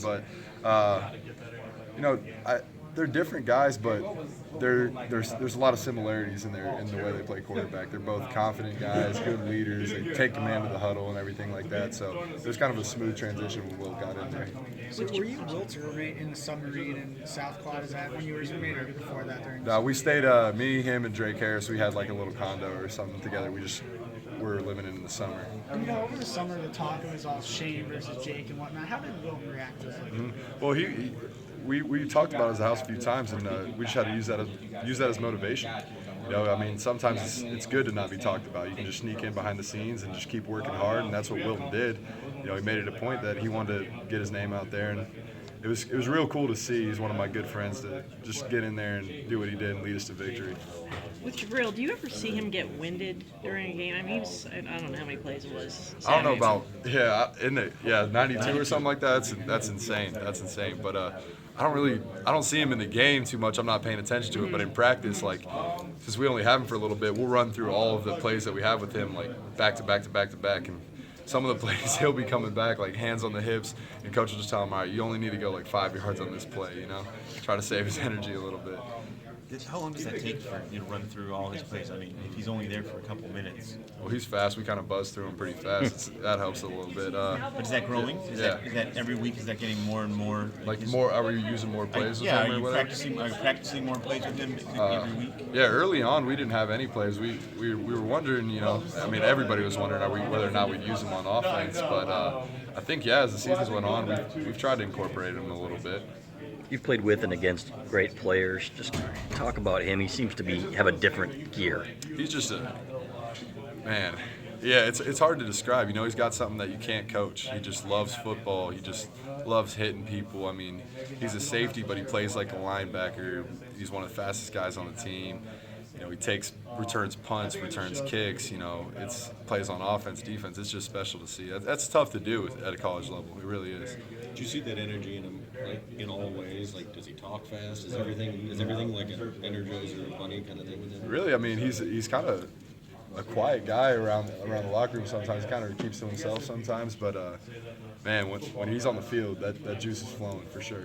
But you know, they're different guys, but there's a lot of similarities in the way they play quarterback. They're both confident guys, good leaders. They take command of the huddle and everything like that. So there's kind of a smooth transition when Will got in there. So were you Wilt's roommate in the submarine in South Quad? Is that when you were his roommate or before that during the We stayed, me, him, and Drake Harris. We had like a little condo or something together. We just were living in the summer. And, over the summer, the talk was all Shane versus Jake and whatnot. How did Will react to that? Well, we talked about it as a house a few times, and we just had to use that as motivation. I mean, sometimes it's good to not be talked about. You can just sneak in behind the scenes and just keep working hard, and that's what Wilton did. He made it a point that he wanted to get his name out there, and it was real cool to see. He's one of my good friends to just get in there and do what he did and lead us to victory. With Jabril, do you ever see him get winded during a game? I mean, I don't know how many plays it was. I don't know about 92 or something like that. That's insane. That's insane. But I don't see him in the game too much. I'm not paying attention to it. But in practice, like, since we only have him for a little bit, we'll run through all of the plays that we have with him, like back to back to back to back. And some of the plays he'll be coming back like hands on the hips, and coach will just tell him, all right, you only need to go like 5 yards on this play. Try to save his energy a little bit. How long does that take for you to run through all his plays? I mean, if he's only there for a couple minutes. Well, he's fast. We kind of buzz through him pretty fast. That helps a little bit. But is that growing? Is that every week? Is that getting more and more? Like more? Are we using more plays with him? Are you practicing more plays with him every week? Yeah, early on we didn't have any plays. We were wondering, I mean, everybody was wondering whether or not we'd use him on offense. But I think, as the seasons went on, we've tried to incorporate him a little bit. You've played with and against great players. Just talk about him. He seems to have a different gear. He's just a man. Yeah, it's hard to describe. He's got something that you can't coach. He just loves football. He just loves hitting people. I mean, he's a safety, but he plays like a linebacker. He's one of the fastest guys on the team. He returns punts, returns kicks. It's plays on offense, defense. It's just special to see. That's tough to do at a college level. It really is. Do you see that energy in him, like in all ways? Like, does he talk fast? Is everything like an Energizer or a bunny kind of thing with him? Really, I mean, he's kind of a quiet guy around the locker room. Sometimes kind of keeps to himself sometimes, but man, when he's on the field, that juice is flowing for sure.